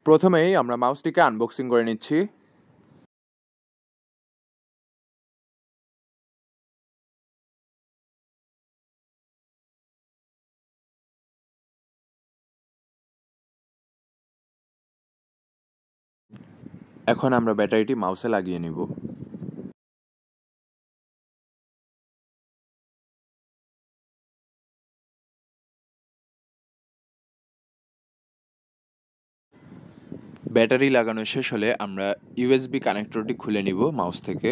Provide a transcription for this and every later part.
প্রথমেই আমরা মাউসটিকে আনবক্সিং করে নিচ্ছি। এখন আমরা ব্যাটারিটি মাউসে লাগিয়ে নিব। ব্যাটারি লাগানো শেষ হলে আমরা ইউএসবি কানেক্টরটি খুলে নিব মাউস থেকে।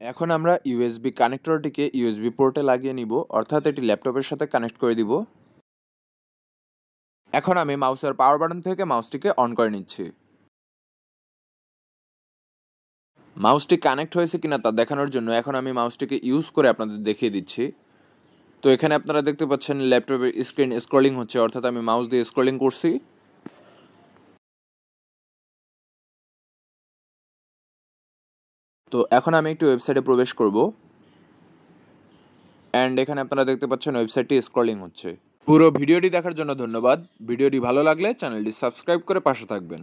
এখন আমরা ইউএসবি কানেক্টরটিকে ইউএসবি পোর্টে লাগিয়ে নিব, অর্থাৎ এটি ল্যাপটপের সাথে কানেক্ট করে দিব। এখন আমি মাউসের পাওয়ার বাটন থেকে মাউসটিকে অন করে নিচ্ছি। মাউসটি কানেক্ট হয়েছে কিনা তা দেখানোর জন্য এখন আমি মাউসটিকে ইউজ করে আপনাদের দেখিয়ে দিচ্ছি। তো এখানে আপনারা দেখতে পাচ্ছেন ল্যাপটপের স্ক্রিন স্ক্রলিং হচ্ছে, অর্থাৎ আমি মাউস দিয়ে স্ক্রলিং করছি। তো এখন আমি একটু ওয়েবসাইটে প্রবেশ করব, অ্যান্ড এখানে আপনারা দেখতে পাচ্ছেন ওয়েবসাইটটি স্ক্রলিং হচ্ছে। পুরো ভিডিওটি দেখার জন্য ধন্যবাদ। ভিডিওটি ভালো লাগলে চ্যানেলটি সাবস্ক্রাইব করে পাশে থাকবেন।